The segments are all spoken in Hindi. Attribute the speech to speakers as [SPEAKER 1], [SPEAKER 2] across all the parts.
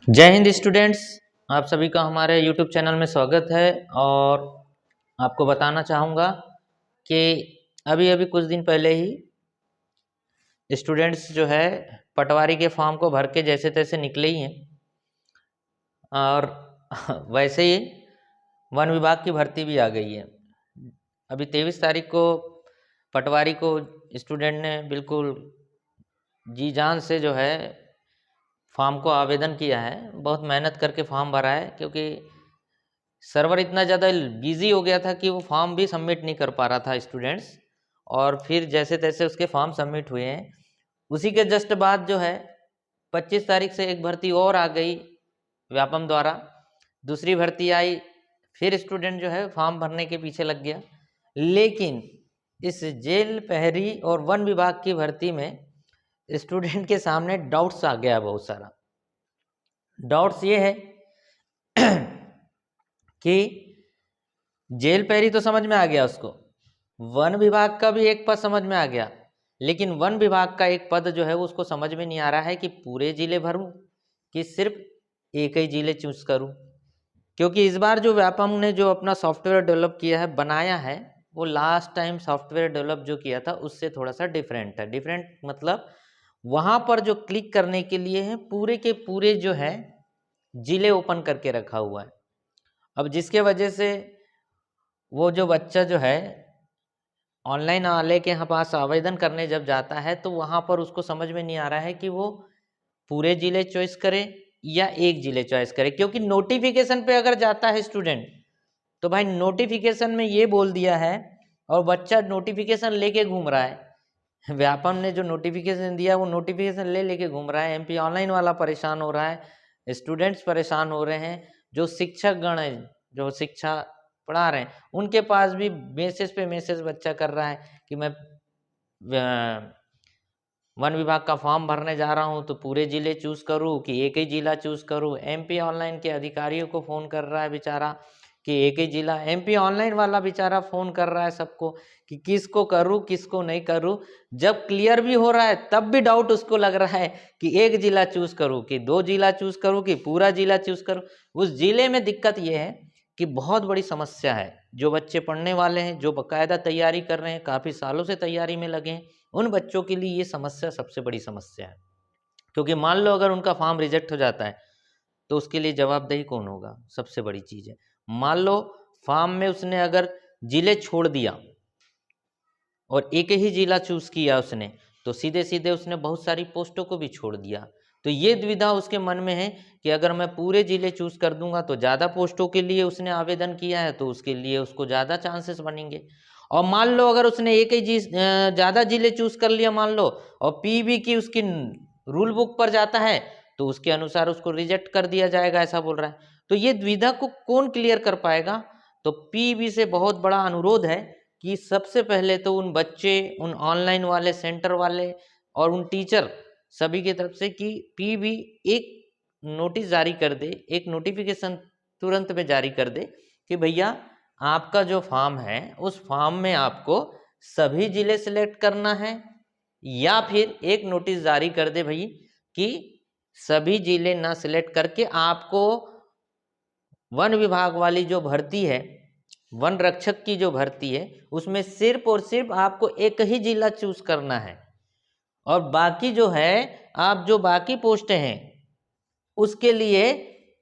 [SPEAKER 1] जय हिंद स्टूडेंट्स। आप सभी का हमारे YouTube चैनल में स्वागत है। और आपको बताना चाहूँगा कि अभी अभी कुछ दिन पहले ही स्टूडेंट्स जो है पटवारी के फॉर्म को भर के जैसे तैसे निकले ही हैं। और वैसे ही वन विभाग की भर्ती भी आ गई है। अभी 23 तारीख को पटवारी को स्टूडेंट ने बिल्कुल जी जान से जो है फॉर्म को आवेदन किया है। बहुत मेहनत करके फॉर्म भरा है, क्योंकि सर्वर इतना ज़्यादा बिजी हो गया था कि वो फॉर्म भी सबमिट नहीं कर पा रहा था स्टूडेंट्स। और फिर जैसे तैसे उसके फॉर्म सबमिट हुए हैं। उसी के जस्ट बाद जो है 25 तारीख से एक भर्ती और आ गई व्यापम द्वारा, दूसरी भर्ती आई। फिर स्टूडेंट जो है फॉर्म भरने के पीछे लग गया। लेकिन इस जेल प्रहरी और वन विभाग की भर्ती में स्टूडेंट के सामने डाउट्स आ गया। बहुत सारा डाउट्स ये है कि जेल प्रहरी तो समझ में आ गया उसको, वन विभाग का भी एक पद समझ में आ गया, लेकिन वन विभाग का एक पद जो है वो उसको समझ में नहीं आ रहा है कि पूरे जिले भरूं कि सिर्फ एक ही जिले चूज करूं। क्योंकि इस बार जो व्यापम ने जो अपना सॉफ्टवेयर डेवलप किया है, बनाया है, वो लास्ट टाइम सॉफ्टवेयर डेवलप जो किया था उससे थोड़ा सा डिफरेंट है। डिफरेंट मतलब वहां पर जो क्लिक करने के लिए है पूरे के पूरे जो है जिले ओपन करके रखा हुआ है। अब जिसके वजह से वो जो बच्चा जो है ऑनलाइन वाले के यहाँ पास आवेदन करने जब जाता है तो वहाँ पर उसको समझ में नहीं आ रहा है कि वो पूरे जिले चॉइस करे या एक जिले चॉइस करे। क्योंकि नोटिफिकेशन पे अगर जाता है स्टूडेंट तो भाई नोटिफिकेशन में ये बोल दिया है, और बच्चा नोटिफिकेशन लेके घूम रहा है। व्यापम ने जो नोटिफिकेशन दिया वो नोटिफिकेशन लेके घूम रहा है। एमपी ऑनलाइन वाला परेशान हो रहा है, स्टूडेंट्स परेशान हो रहे हैं, जो शिक्षक गण है जो शिक्षा पढ़ा रहे हैं उनके पास भी मैसेज पे मैसेज बच्चा कर रहा है कि मैं वन विभाग का फॉर्म भरने जा रहा हूं तो पूरे जिले चूज करूं कि एक ही जिला चूज करूं। एमपी ऑनलाइन के अधिकारियों को फोन कर रहा है बेचारा कि एक ही जिला। एमपी ऑनलाइन वाला बेचारा फोन कर रहा है सबको कि किसको करूं किसको नहीं करूं। जब क्लियर भी हो रहा है तब भी डाउट उसको लग रहा है कि एक जिला चूज करूं कि दो जिला चूज करूं कि पूरा जिला चूज करूं। उस जिले में दिक्कत यह है कि बहुत बड़ी समस्या है। जो बच्चे पढ़ने वाले हैं, जो बाकायदा तैयारी कर रहे हैं, काफ़ी सालों से तैयारी में लगे हैं, उन बच्चों के लिए ये समस्या सबसे बड़ी समस्या है। क्योंकि मान लो अगर उनका फॉर्म रिजेक्ट हो जाता है तो उसके लिए जवाबदेही कौन होगा? सबसे बड़ी चीज़ है। मान लो फॉर्म में उसने अगर जिले छोड़ दिया और एक ही जिला चूज किया उसने, तो सीधे सीधे उसने बहुत सारी पोस्टों को भी छोड़ दिया। तो ये दुविधा उसके मन में है कि अगर मैं पूरे जिले चूज कर दूंगा तो ज़्यादा पोस्टों के लिए उसने आवेदन किया है तो उसके लिए उसको ज़्यादा चांसेस बनेंगे। और मान लो अगर उसने एक ही ज़्यादा जिले चूज कर लिया मान लो, और पीबी की उसकी रूल बुक पर जाता है तो उसके अनुसार उसको रिजेक्ट कर दिया जाएगा, ऐसा बोल रहा है। तो ये द्विधा को कौन क्लियर कर पाएगा? तो पीबी से बहुत बड़ा अनुरोध है कि सबसे पहले तो उन बच्चे, उन ऑनलाइन वाले सेंटर वाले और उन टीचर सभी की तरफ से कि पीबी एक नोटिस जारी कर दे, एक नोटिफिकेशन तुरंत में जारी कर दे कि भैया आपका जो फॉर्म है उस फॉर्म में आपको सभी जिले सिलेक्ट करना है, या फिर एक नोटिस जारी कर दे भाई कि सभी जिले ना सिलेक्ट करके आपको वन विभाग वाली जो भर्ती है, वन रक्षक की जो भर्ती है, उसमें सिर्फ और सिर्फ आपको एक ही जिला चूज करना है। और बाकी जो है आप जो बाकी पोस्टें हैं उसके लिए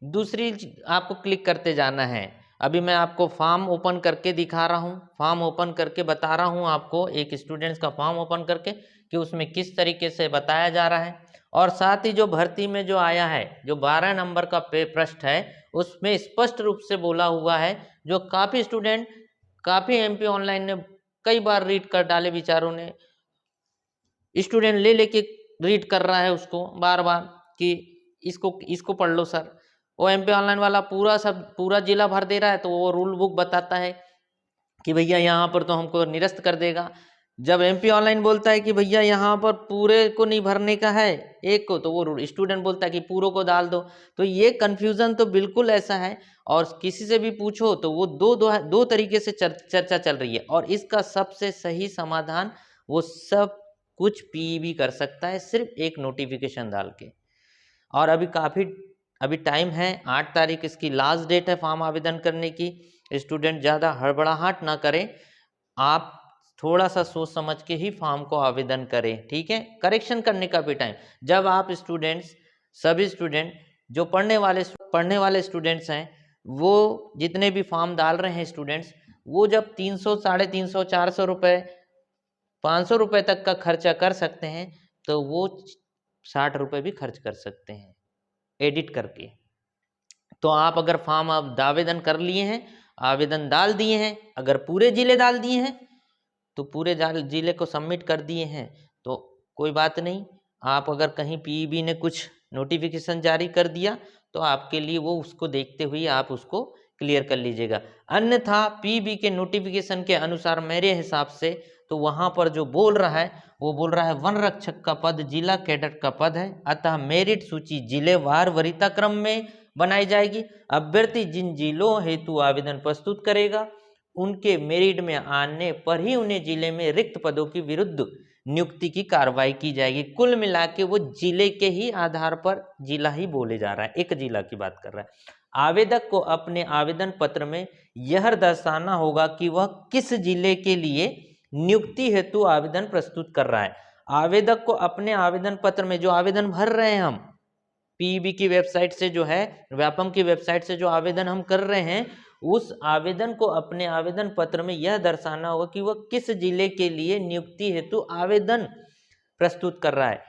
[SPEAKER 1] दूसरी आपको क्लिक करते जाना है। अभी मैं आपको फॉर्म ओपन करके दिखा रहा हूँ, फॉर्म ओपन करके बता रहा हूँ आपको, एक स्टूडेंट्स का फॉर्म ओपन करके कि उसमें किस तरीके से बताया जा रहा है। और साथ ही जो भर्ती में जो आया है, जो 12 नंबर का पृष्ठ है, उसमें स्पष्ट रूप से बोला हुआ है, जो काफ़ी स्टूडेंट, काफ़ी एमपी ऑनलाइन ने कई बार रीड कर डाले, विचारों ने स्टूडेंट ले लेके रीड कर रहा है उसको बार बार कि इसको इसको पढ़ लो सर। वो एमपी ऑनलाइन वाला पूरा सब पूरा जिला भर दे रहा है तो वो रूल बुक बताता है कि भैया यहाँ पर तो हमको निरस्त कर देगा। जब एमपी ऑनलाइन बोलता है कि भैया यहाँ पर पूरे को नहीं भरने का है एक को, तो वो स्टूडेंट बोलता है कि पूरों को डाल दो। तो ये कन्फ्यूज़न तो बिल्कुल ऐसा है। और किसी से भी पूछो तो वो दो तरीके से चर्चा चल रही है, और इसका सबसे सही समाधान वो सब कुछ पीईबी कर सकता है सिर्फ एक नोटिफिकेशन डाल के। और अभी काफ़ी अभी टाइम है, 8 तारीख इसकी लास्ट डेट है फॉर्म आवेदन करने की। स्टूडेंट ज़्यादा हड़बड़ाहट ना करें, आप थोड़ा सा सोच समझ के ही फॉर्म को आवेदन करें, ठीक है। करेक्शन करने का भी टाइम, जब आप स्टूडेंट्स, सभी स्टूडेंट जो पढ़ने वाले स्टूडेंट्स हैं, वो जितने भी फॉर्म डाल रहे हैं स्टूडेंट्स, वो जब 300, 350, 400 रुपये, 500 रुपये तक का खर्चा कर सकते हैं, तो वो 60 रुपये भी खर्च कर सकते हैं एडिट करके। तो आप अगर फॉर्म आप आवेदन कर लिए हैं, आवेदन डाल दिए हैं, अगर पूरे जिले डाल दिए हैं तो पूरे जिले को सबमिट कर दिए हैं तो कोई बात नहीं। आप अगर कहीं पीईबी ने कुछ नोटिफिकेशन जारी कर दिया तो आपके लिए वो उसको देखते हुए आप उसको क्लियर कर लीजिएगा। अन्यथा पीईबी के नोटिफिकेशन के अनुसार मेरे हिसाब से तो वहाँ पर जो बोल रहा है वो बोल रहा है वन रक्षक का पद जिला कैडेट का पद है, अतः मेरिट सूची जिलेवार वरीयता क्रम में बनाई जाएगी। अभ्यर्थी जिन जिलों हेतु आवेदन प्रस्तुत करेगा उनके मेरिट में आने पर ही उन्हें जिले में रिक्त पदों के विरुद्ध नियुक्ति की कार्रवाई की जाएगी। कुल मिला के वो जिले के ही आधार पर जिला ही बोले जा रहा है, एक जिला की बात कर रहा है। आवेदक को अपने आवेदन पत्र में यह दर्शाना होगा कि वह किस जिले के लिए नियुक्ति हेतु आवेदन प्रस्तुत कर रहा है। आवेदक को अपने आवेदन पत्र में जो आवेदन भर रहे हैं हम पीईबी की वेबसाइट से, जो है व्यापम की वेबसाइट से जो आवेदन हम कर रहे हैं, उस आवेदन को अपने आवेदन पत्र में यह दर्शाना होगा कि वह किस जिले के लिए नियुक्ति हेतु आवेदन प्रस्तुत कर रहा है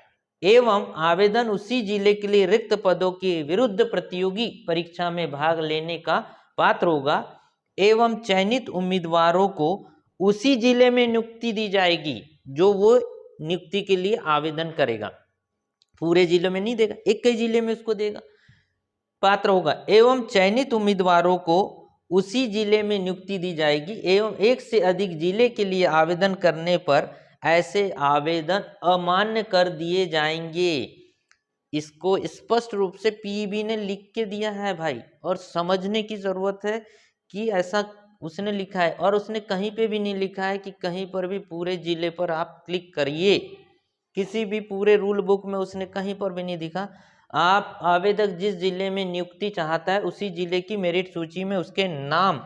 [SPEAKER 1] एवं आवेदन उसी जिले के लिए रिक्त पदों के विरुद्ध प्रतियोगी परीक्षा में भाग लेने का पात्र होगा एवं चयनित उम्मीदवारों को उसी जिले में नियुक्ति दी जाएगी जो वो नियुक्ति के लिए आवेदन करेगा। पूरे जिले में नहीं देगा, एक ही जिले में उसको देगा, पात्र होगा। एवं चयनित उम्मीदवारों को उसी जिले में नियुक्ति दी जाएगी एवं एक से अधिक जिले के लिए आवेदन करने पर ऐसे आवेदन अमान्य कर दिए जाएंगे। इसको स्पष्ट रूप से पीईबी ने लिख के दिया है भाई, और समझने की जरूरत है कि ऐसा उसने लिखा है। और उसने कहीं पे भी नहीं लिखा है कि कहीं पर भी पूरे जिले पर आप क्लिक करिए, किसी भी पूरे रूल बुक में उसने कहीं पर भी नहीं दिखा। आप आवेदक जिस जिले में नियुक्ति चाहता है उसी जिले की मेरिट सूची में उसके नाम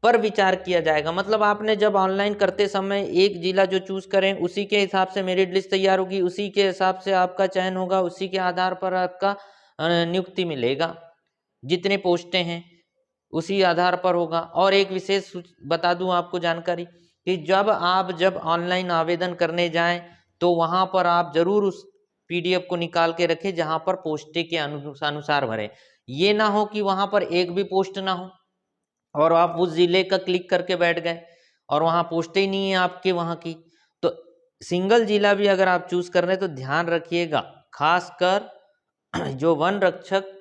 [SPEAKER 1] पर विचार किया जाएगा। मतलब आपने जब ऑनलाइन करते समय एक जिला जो चूज करें उसी के हिसाब से मेरिट लिस्ट तैयार होगी, उसी के हिसाब से आपका चयन होगा, उसी के आधार पर आपका नियुक्ति मिलेगा। जितने पोस्टें हैं उसी आधार पर होगा। और एक विशेष बता दूं आपको जानकारी कि जब ऑनलाइन आवेदन करने जाएं तो वहां पर आप जरूर उस पीडीएफ को निकाल के रखें जहां पर पोस्टें के अनुसार भरें। ये ना हो कि वहां पर एक भी पोस्ट ना हो और आप उस जिले का क्लिक करके बैठ गए और वहां पोस्टें ही नहीं है आपके वहां की। तो सिंगल जिला भी अगर आप चूज कर रहे हैं तो ध्यान रखिएगा, खासकर जो वन रक्षक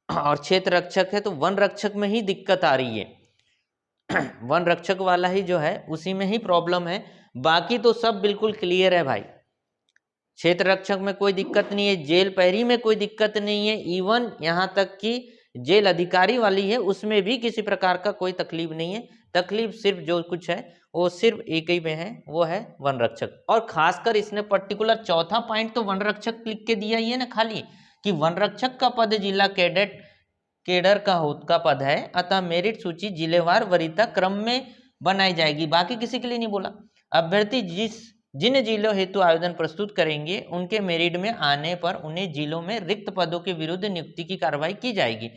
[SPEAKER 1] और क्षेत्र रक्षक है तो वन रक्षक में ही दिक्कत आ रही है। वन रक्षक वाला ही जो है उसी में ही प्रॉब्लम है, बाकी तो सब बिल्कुल क्लियर है भाई। क्षेत्र रक्षक में कोई दिक्कत नहीं है, जेल पैरी में कोई दिक्कत नहीं है, इवन यहाँ तक कि जेल अधिकारी वाली है उसमें भी किसी प्रकार का कोई तकलीफ नहीं है। तकलीफ सिर्फ जो कुछ है वो सिर्फ एक ही में है, वो है वन रक्षक। और खासकर इसने पर्टिकुलर चौथा पॉइंट तो वन रक्षक लिख के दिया ही है ना खाली, कि वन रक्षक का पद जिला केडर का पद है, अतः मेरिट सूची जिलेवार वरीयता क्रम में बनाई जाएगी। बाकी किसी के लिए नहीं बोला। अभ्यर्थी जिन जिलों हेतु आवेदन प्रस्तुत करेंगे उनके मेरिट में आने पर उन्हें जिलों में रिक्त पदों के विरुद्ध नियुक्ति की कार्रवाई की जाएगी।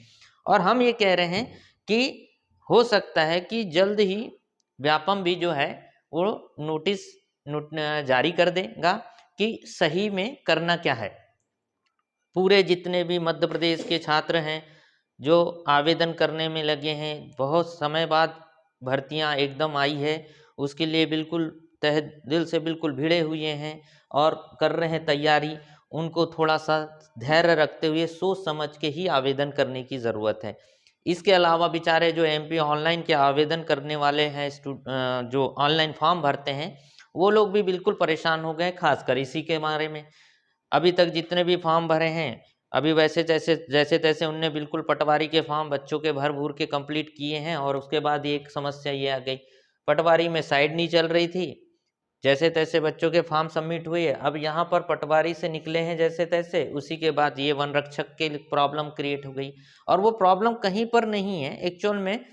[SPEAKER 1] और हम ये कह रहे हैं कि हो सकता है कि जल्द ही व्यापम भी जो है वो नोटिस जारी कर देगा कि सही में करना क्या है। पूरे जितने भी मध्य प्रदेश के छात्र हैं जो आवेदन करने में लगे हैं, बहुत समय बाद भर्तियां एकदम आई है, उसके लिए बिल्कुल तहे दिल से बिल्कुल भिड़े हुए हैं और कर रहे हैं तैयारी। उनको थोड़ा सा धैर्य रखते हुए सोच समझ के ही आवेदन करने की ज़रूरत है। इसके अलावा बेचारे जो एमपी ऑनलाइन के आवेदन करने वाले हैं, जो ऑनलाइन फॉर्म भरते हैं, वो लोग भी बिल्कुल परेशान हो गए, खासकर इसी के बारे में। अभी तक जितने भी फॉर्म भरे हैं अभी जैसे तैसे उनने बिल्कुल पटवारी के फॉर्म बच्चों के भर भूर के कंप्लीट किए हैं। और उसके बाद एक समस्या ये आ गई, पटवारी में साइड नहीं चल रही थी जैसे तैसे बच्चों के फॉर्म सबमिट हुए। अब यहाँ पर पटवारी से निकले हैं जैसे तैसे, उसी के बाद ये वन रक्षक के प्रॉब्लम क्रिएट हो गई। और वो प्रॉब्लम कहीं पर नहीं है एक्चुअल में,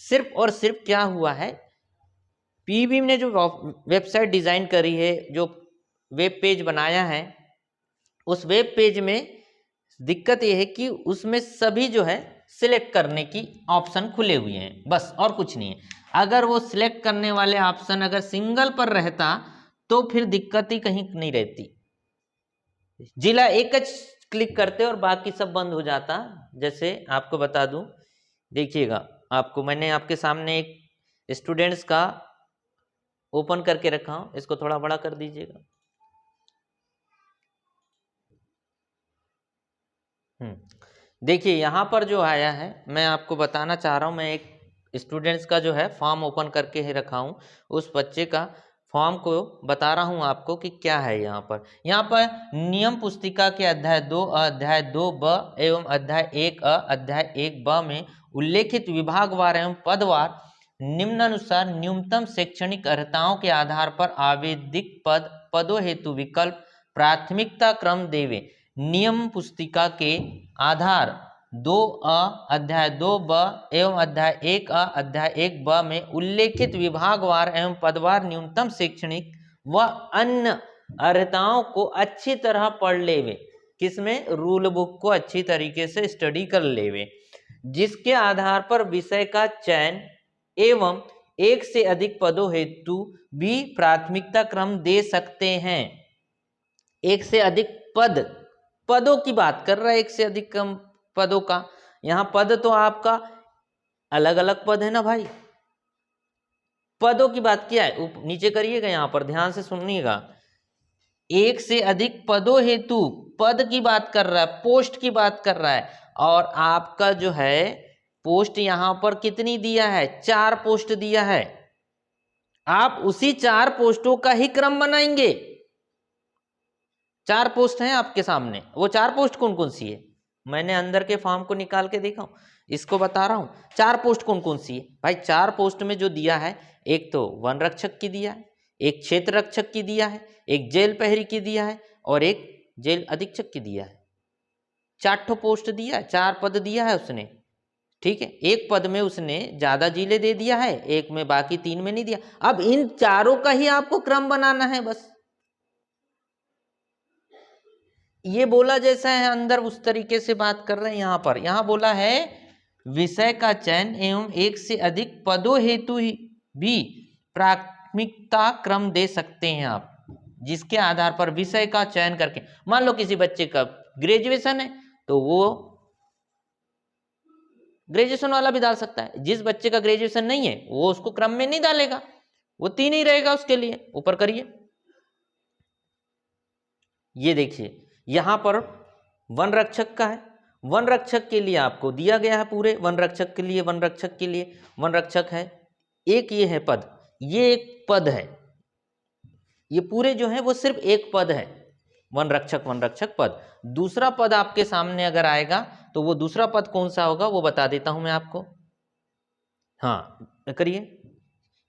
[SPEAKER 1] सिर्फ और सिर्फ क्या हुआ है, पीबीएम ने जो वेबसाइट डिजाइन करी है, जो वेब पेज बनाया है, उस वेब पेज में दिक्कत यह है कि उसमें सभी जो है सिलेक्ट करने की ऑप्शन खुले हुए हैं, बस और कुछ नहीं है। अगर वो सिलेक्ट करने वाले ऑप्शन अगर सिंगल पर रहता तो फिर दिक्कत ही कहीं नहीं रहती। जिला एक क्लिक करते और बाकी सब बंद हो जाता। जैसे आपको बता दूं, देखिएगा, आपको मैंने आपके सामने एक स्टूडेंट्स का ओपन करके रखा हूं, इसको थोड़ा बड़ा कर दीजिएगा। देखिए यहाँ पर जो आया है, मैं आपको बताना चाह रहा हूँ, मैं एक स्टूडेंट्स का जो है फॉर्म ओपन करके ही रखा हूँ, उस बच्चे का फॉर्म को बता रहा हूँ आपको कि क्या है। यहाँ पर नियम पुस्तिका के अध्याय 2 अध्याय 2 एवं अध्याय 1 अध्याय 1 में उल्लेखित विभागवार एवं पदवार निम्नानुसार न्यूनतम शैक्षणिक अर्हताओं के आधार पर आवेदित पदों हेतु विकल्प प्राथमिकता क्रम देवे। नियम पुस्तिका के आधार 2 अध्याय 2 एवं अध्याय 1 अध्याय 1 में उल्लेखित विभागवार एवं पदवार न्यूनतम शैक्षणिक व अन्य अर्हताओं को अच्छी तरह पढ़ लेवे। किसमें? रूल बुक को अच्छी तरीके से स्टडी कर लेवे, जिसके आधार पर विषय का चयन एवं एक से अधिक पदों हेतु भी प्राथमिकता क्रम दे सकते हैं। एक से अधिक पदों की बात कर रहा है, एक से अधिक कम पदों का। यहाँ पद तो आपका अलग अलग पद है ना भाई, पदों की बात क्या है, नीचे करिएगा, यहाँ पर ध्यान से सुनिएगा। एक से अधिक पदों हेतु पद की बात कर रहा है, पोस्ट की बात कर रहा है। और आपका जो है पोस्ट यहाँ पर कितनी दिया है? 4 पोस्ट दिया है। आप उसी 4 पोस्टों का ही क्रम बनाएंगे। 4 पोस्ट हैं आपके सामने, वो 4 पोस्ट कौन कौन सी है? मैंने अंदर के फॉर्म को निकाल के देखा हूं, इसको बता रहा हूं 4 पोस्ट कौन कौन सी है भाई। 4 पोस्ट में जो दिया है, एक तो वन रक्षक की दिया है, एक क्षेत्र रक्षक की दिया है, एक जेल प्रहरी की दिया है और एक जेल अधीक्षक की दिया है। 4 पोस्ट दिया है, 4 पद दिया है उसने, ठीक है। एक पद में उसने ज्यादा जिले दे दिया है, एक में, बाकी 3 में नहीं दिया। अब इन चारों का ही आपको क्रम बनाना है बस। ये बोला जैसा है अंदर उस तरीके से बात कर रहे हैं। यहाँ बोला है विषय का चयन एवं एक से अधिक पदों हेतु ही भी प्राथमिकता क्रम दे सकते हैं आप, जिसके आधार पर विषय का चयन करके, मान लो किसी बच्चे का ग्रेजुएशन है तो वो ग्रेजुएशन वाला भी डाल सकता है। जिस बच्चे का ग्रेजुएशन नहीं है वो उसको क्रम में नहीं डालेगा, वो 3 ही रहेगा उसके लिए। ऊपर करिए, ये देखिए यहां पर वन रक्षक का है। वन रक्षक के लिए आपको दिया गया है पूरे वन रक्षक के लिए, वन रक्षक के लिए वन रक्षक है एक, ये है पद, ये एक पद है, ये पूरे जो है वो सिर्फ एक पद है, वन रक्षक पद। दूसरा पद आपके सामने अगर आएगा तो वो दूसरा पद कौन सा होगा वो बता देता हूं मैं आपको। हाँ करिए,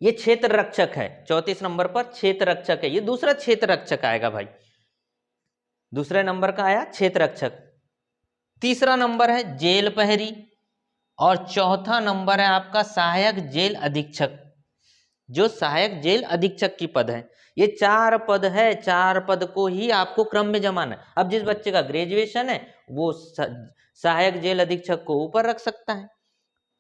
[SPEAKER 1] ये क्षेत्र रक्षक है, 34 नंबर पर क्षेत्र रक्षक है, ये दूसरा क्षेत्र रक्षक आएगा भाई। दूसरे नंबर का आया क्षेत्र रक्षक, तीसरा नंबर है जेल प्रहरी और चौथा नंबर है आपका सहायक जेल अधीक्षक, जो सहायक जेल अधीक्षक की पद है। ये 4 पद है, 4 पद को ही आपको क्रम में जमाना है। अब जिस बच्चे का ग्रेजुएशन है वो सहायक जेल अधीक्षक को ऊपर रख सकता है,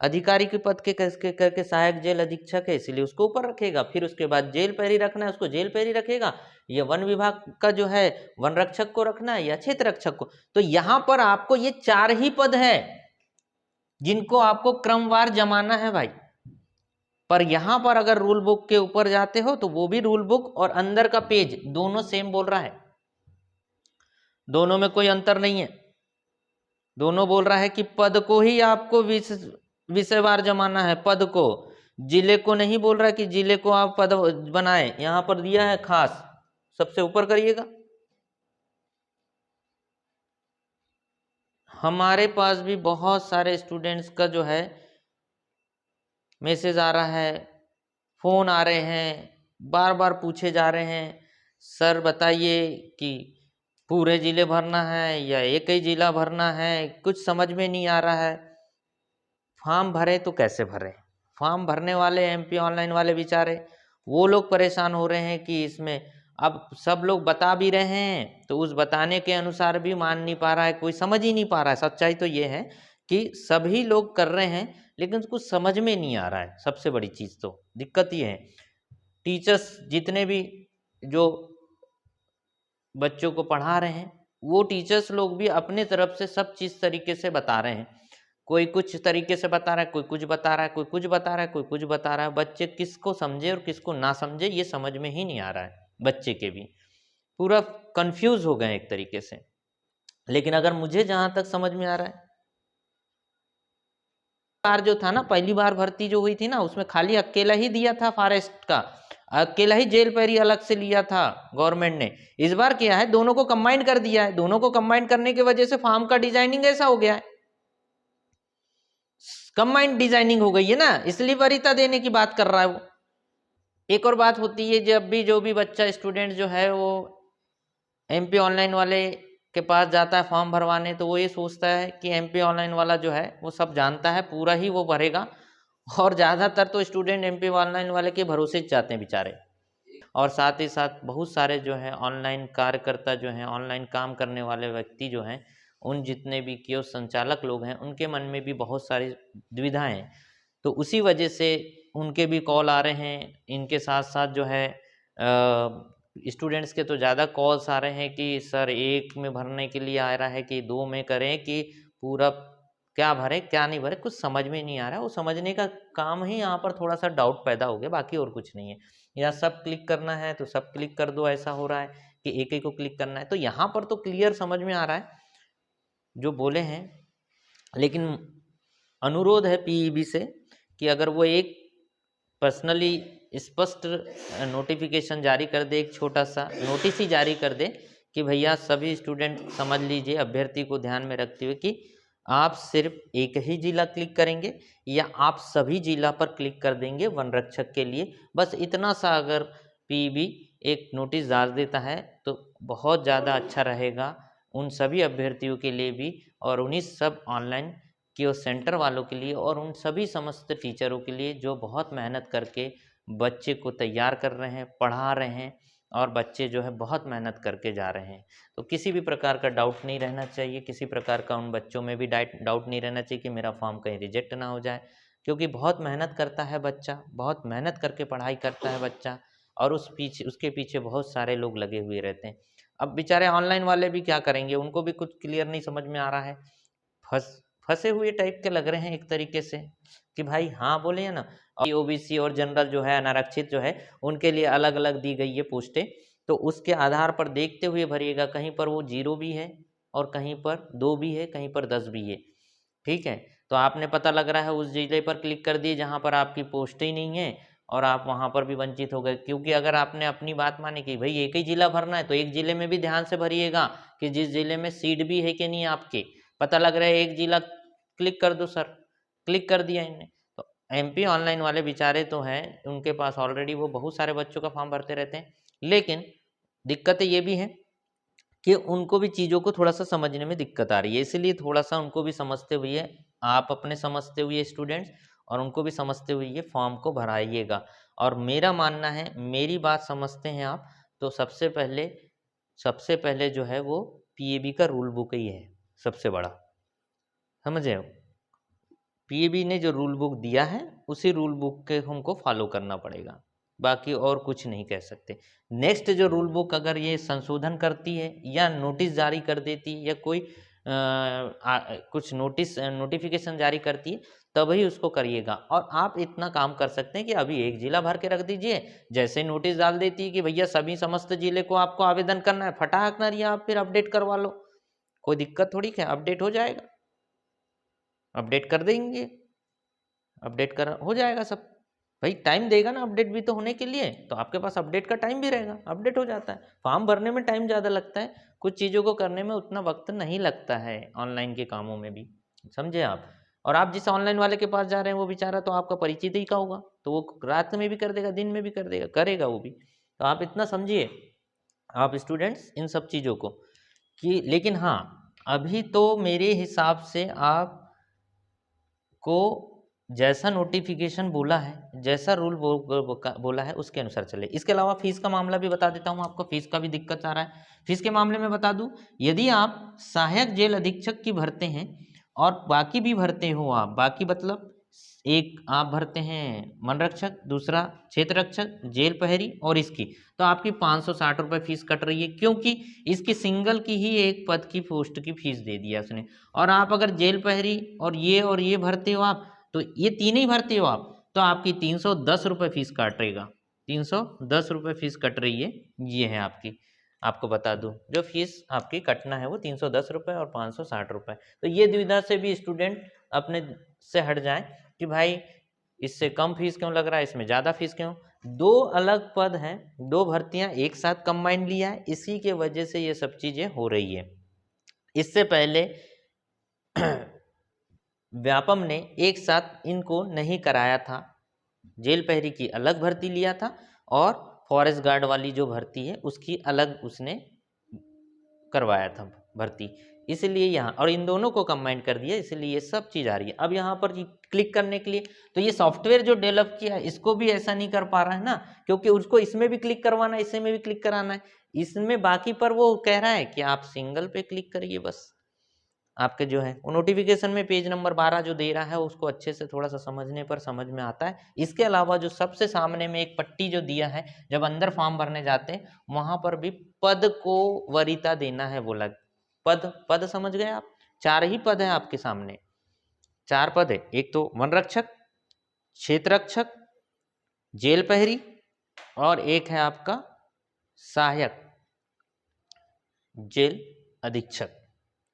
[SPEAKER 1] अधिकारी के पद के करके सहायक जेल अधीक्षक है इसलिए उसको ऊपर रखेगा। फिर उसके बाद जेल प्रहरी रखना है उसको जेल प्रहरी रखेगा, या वन विभाग का जो है वन रक्षक को रखना है या क्षेत्र रक्षक को। तो यहाँ पर आपको ये 4 ही पद है जिनको आपको क्रमवार जमाना है भाई। पर यहां पर अगर रूल बुक के ऊपर जाते हो तो वो भी रूल बुक और अंदर का पेज दोनों सेम बोल रहा है, दोनों में कोई अंतर नहीं है। दोनों बोल रहा है कि पद को ही आपको विषयवार जमाना है, पद को, जिले को नहीं बोल रहा है कि जिले को आप पद बनाए। यहां पर दिया है खास, सबसे ऊपर करिएगा। हमारे पास भी बहुत सारे स्टूडेंट्स का जो है मैसेज आ रहा है, फोन आ रहे हैं बार बार पूछे जा रहे हैं, सर बताइए कि पूरे ज़िले भरना है या एक ही ज़िला भरना है, कुछ समझ में नहीं आ रहा है। फॉर्म भरे तो कैसे भरें? फॉर्म भरने वाले एमपी ऑनलाइन वाले बेचारे, वो लोग परेशान हो रहे हैं कि इसमें अब सब लोग बता भी रहे हैं तो उस बताने के अनुसार भी मान नहीं पा रहा है, कोई समझ ही नहीं पा रहा है। सच्चाई तो ये है कि सभी लोग कर रहे हैं लेकिन कुछ समझ में नहीं आ रहा है। सबसे बड़ी चीज़ तो दिक्कत ये है, टीचर्स जितने भी जो बच्चों को पढ़ा रहे हैं वो टीचर्स लोग भी अपने तरफ से सब चीज़ तरीके से बता रहे हैं। कोई कुछ तरीके से बता रहा है, कोई कुछ बता रहा है, कोई कुछ बता रहा है, कोई कुछ बता रहा है। बच्चे किसको समझे और किसको ना समझे ये समझ में ही नहीं आ रहा है। बच्चे के भी पूरा कंफ्यूज हो गए एक तरीके से। लेकिन अगर मुझे जहां तक समझ में आ रहा है, बार जो था ना, पहली बार भर्ती जो हुई थी ना, उसमें खाली अकेला ही दिया था फॉरेस्ट का, अकेला ही जेल पैरी अलग से लिया था गवर्नमेंट ने। इस बार क्या है, दोनों को कंबाइन कर दिया है। दोनों को कंबाइन करने की वजह से फॉर्म का डिजाइनिंग ऐसा हो गया है, कंबाइंड डिजाइनिंग हो गई है ना, इसलिए वरीयता देने की बात कर रहा है वो। एक और बात होती है, जब भी जो भी बच्चा स्टूडेंट जो है वो एमपी ऑनलाइन वाले के पास जाता है फॉर्म भरवाने, तो वो ये सोचता है कि एमपी ऑनलाइन वाला जो है वो सब जानता है, पूरा ही वो भरेगा। और ज़्यादातर तो स्टूडेंट एमपी ऑनलाइन वाले के भरोसे जाते हैं बेचारे। और साथ ही साथ बहुत सारे जो हैं ऑनलाइन कार्यकर्ता जो हैं, ऑनलाइन काम करने वाले व्यक्ति जो हैं, उन जितने भी कियोस्क संचालक लोग हैं, उनके मन में भी बहुत सारी दुविधाएं हैं। तो उसी वजह से उनके भी कॉल आ रहे हैं। इनके साथ साथ जो है स्टूडेंट्स के तो ज़्यादा कॉल्स आ रहे हैं कि सर एक में भरने के लिए आ रहा है कि दो में करें कि पूरा क्या भरें क्या नहीं भरें, कुछ समझ में नहीं आ रहा है। वो समझने का काम ही यहाँ पर थोड़ा सा डाउट पैदा हो गया, बाकी और कुछ नहीं है। या सब क्लिक करना है तो सब क्लिक कर दो, ऐसा हो रहा है कि एक ही को क्लिक करना है। तो यहाँ पर तो क्लियर समझ में आ रहा है जो बोले हैं, लेकिन अनुरोध है पीईबी से कि अगर वो एक पर्सनली स्पष्ट नोटिफिकेशन जारी कर दे, एक छोटा सा नोटिस ही जारी कर दे कि भैया सभी स्टूडेंट समझ लीजिए, अभ्यर्थी को ध्यान में रखते हुए कि आप सिर्फ एक ही जिला क्लिक करेंगे या आप सभी जिला पर क्लिक कर देंगे वन रक्षक के लिए। बस इतना सा अगर पीईबी एक नोटिस डाल देता है तो बहुत ज़्यादा अच्छा रहेगा उन सभी अभ्यर्थियों के लिए भी, और उन्हीं सब ऑनलाइन कियोस्क सेंटर वालों के लिए, और उन सभी समस्त टीचरों के लिए जो बहुत मेहनत करके बच्चे को तैयार कर रहे हैं, पढ़ा रहे हैं, और बच्चे जो है बहुत मेहनत करके जा रहे हैं। तो किसी भी प्रकार का डाउट नहीं रहना चाहिए, किसी प्रकार का उन बच्चों में भी डाउट नहीं रहना चाहिए कि मेरा फॉर्म कहीं रिजेक्ट ना हो जाए, क्योंकि बहुत मेहनत करता है बच्चा, बहुत मेहनत करके पढ़ाई करता है बच्चा, और उसके पीछे बहुत सारे लोग लगे हुए रहते हैं। अब बेचारे ऑनलाइन वाले भी क्या करेंगे, उनको भी कुछ क्लियर नहीं समझ में आ रहा है, फंस फंसे हुए टाइप के लग रहे हैं एक तरीके से कि भाई हाँ बोले है ना। और ओबीसी और जनरल जो है, अनारक्षित जो है, उनके लिए अलग अलग दी गई है पोस्टें, तो उसके आधार पर देखते हुए भरिएगा। कहीं पर वो 0 भी है और कहीं पर 2 भी है, कहीं पर 10 भी है, ठीक है। तो आपने पता लग रहा है उस जिले पर क्लिक कर दिए जहाँ पर आपकी पोस्ट ही नहीं है, और आप वहाँ पर भी वंचित हो गए। क्योंकि अगर आपने अपनी बात मानी कि भाई एक ही जिला भरना है, तो एक जिले में भी ध्यान से भरिएगा कि जिस जिले में सीट भी है कि नहीं आपके। पता लग रहा है एक जिला क्लिक कर दो सर, क्लिक कर दिया इनने। तो एमपी ऑनलाइन वाले बेचारे तो हैं, उनके पास ऑलरेडी वो बहुत सारे बच्चों का फॉर्म भरते रहते हैं, लेकिन दिक्कतें ये भी हैं कि उनको भी चीज़ों को थोड़ा सा समझने में दिक्कत आ रही है। इसलिए थोड़ा सा उनको भी समझते हुए, आप अपने समझते हुए स्टूडेंट्स, और उनको भी समझते हुए ये फॉर्म को भराइएगा। और मेरा मानना है, मेरी बात समझते हैं आप, तो सबसे पहले जो है वो पीएबी का रूल बुक ही है सबसे बड़ा, समझे हो। पीएबी ने जो रूल बुक दिया है उसी रूल बुक के हमको फॉलो करना पड़ेगा, बाकी और कुछ नहीं कह सकते। नेक्स्ट जो रूल बुक अगर ये संशोधन करती है या नोटिस जारी कर देती है या कोई कुछ नोटिफिकेशन जारी करती है, तभी उसको करिएगा। और आप इतना काम कर सकते हैं कि अभी एक जिला भर के रख दीजिए, जैसे नोटिस डाल देती है कि भैया सभी समस्त जिले को आपको आवेदन करना है, फटाक मारिए आप फिर अपडेट करवा लो, कोई दिक्कत थोड़ी है, अपडेट हो जाएगा, अपडेट कर देंगे, अपडेट कर हो जाएगा सब। भाई टाइम देगा ना अपडेट भी तो होने के लिए, तो आपके पास अपडेट का टाइम भी रहेगा, अपडेट हो जाता है। फॉर्म भरने में टाइम ज़्यादा लगता है, कुछ चीज़ों को करने में उतना वक्त नहीं लगता है ऑनलाइन के कामों में भी, समझे आप। और आप जिस ऑनलाइन वाले के पास जा रहे हैं वो बेचारा तो आपका परिचित ही का होगा, तो वो रात में भी कर देगा, दिन में भी कर देगा, करेगा वो भी। तो आप इतना समझिए आप स्टूडेंट्स इन सब चीज़ों को कि, लेकिन हाँ अभी तो मेरे हिसाब से आप को जैसा नोटिफिकेशन बोला है, जैसा रूल बोला है उसके अनुसार चले। इसके अलावा फीस का मामला भी बता देता हूँ आपको, फीस का भी दिक्कत आ रहा है। फीस के मामले में बता दूं, यदि आप सहायक जेल अधीक्षक की भरते हैं और बाकी भी भरते हो आप, बाकी मतलब एक आप भरते हैं मन रक्षक, दूसरा क्षेत्र रक्षक, जेल प्रहरी और इसकी, तो आपकी 560 रुपये फीस कट रही है, क्योंकि इसकी सिंगल की ही एक पद की पोस्ट की फीस दे दिया उसने। और आप अगर जेल प्रहरी और ये भरते हो आप, तो ये तीनों ही भरते हो आप, तो आपकी 310 रुपये फीस काटेगा, 310 रुपये फीस कट रही है। ये है आपकी, आपको बता दूं जो फीस आपकी कटना है वो 310 रुपये और 560 रुपये। तो ये दुविधा से भी स्टूडेंट अपने से हट जाए कि भाई इससे कम फीस क्यों लग रहा है, इसमें ज़्यादा फीस क्यों। दो अलग पद हैं, दो भर्तियां एक साथ कंबाइन लिया है, इसी के वजह से ये सब चीज़ें हो रही है। इससे पहले व्यापम ने एक साथ इनको नहीं कराया था, जेल प्रहरी की अलग भर्ती लिया था और फॉरेस्ट गार्ड वाली जो भर्ती है उसकी अलग उसने करवाया था भर्ती, इसलिए यहाँ और इन दोनों को कंबाइन कर दिया, इसलिए ये सब चीज़ आ रही है। अब यहाँ पर क्लिक करने के लिए तो ये सॉफ्टवेयर जो डेवलप किया है इसको भी ऐसा नहीं कर पा रहा है ना, क्योंकि उसको इसमें भी क्लिक करवाना है, इसमें भी क्लिक कराना है, इसमें बाकी पर वो कह रहा है कि आप सिंगल पे क्लिक करिए बस। आपके जो है वो नोटिफिकेशन में पेज नंबर 12 जो दे रहा है उसको अच्छे से थोड़ा सा समझने पर समझ में आता है। इसके अलावा जो सबसे सामने में एक पट्टी जो दिया है, जब अंदर फॉर्म भरने जाते हैं वहां पर भी पद को वरीयता देना है बोला। पद समझ गए आप, 4 ही पद है आपके सामने, 4 पद है, एक तो वन रक्षक, क्षेत्र रक्षक, जेल प्रहरी और एक है आपका सहायक जेल अधीक्षक।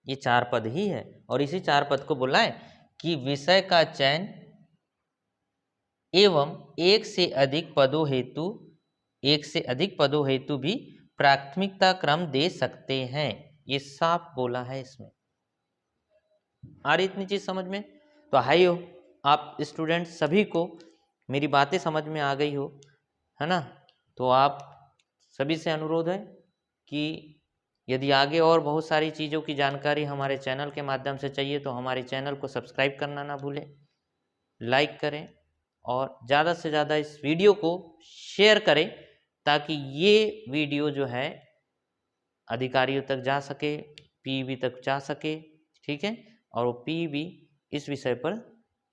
[SPEAKER 1] ये 4 पद ही है और इसी 4 पद को बोला है कि विषय का चयन एवं एक से अधिक पदों हेतु भी प्राथमिकता क्रम दे सकते हैं। ये साफ बोला है इसमें। आ रही इतनी चीज समझ में? तो हाई हो आप स्टूडेंट सभी को मेरी बातें समझ में आ गई हो, है ना? तो आप सभी से अनुरोध है कि यदि आगे और बहुत सारी चीज़ों की जानकारी हमारे चैनल के माध्यम से चाहिए तो हमारे चैनल को सब्सक्राइब करना ना भूलें, लाइक करें और ज़्यादा से ज़्यादा इस वीडियो को शेयर करें ताकि ये वीडियो जो है अधिकारियों तक जा सके, पीईबी तक जा सके, ठीक है? और वो पीईबी इस विषय पर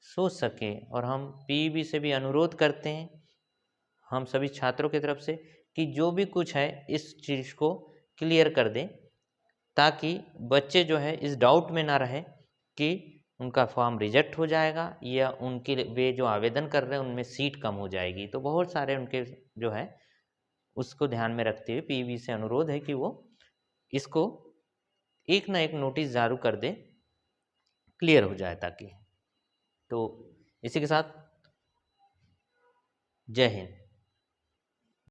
[SPEAKER 1] सोच सके। और हम पीईबी से भी अनुरोध करते हैं, हम सभी छात्रों की तरफ से, कि जो भी कुछ है इस चीज़ को क्लियर कर दें ताकि बच्चे जो है इस डाउट में ना रहे कि उनका फॉर्म रिजेक्ट हो जाएगा या उनके वे जो आवेदन कर रहे हैं उनमें सीट कम हो जाएगी। तो बहुत सारे उनके जो है उसको ध्यान में रखते हुए पीईबी से अनुरोध है कि वो इसको एक ना एक नोटिस जारी कर दे, क्लियर हो जाए ताकि। तो इसी के साथ जय हिंद।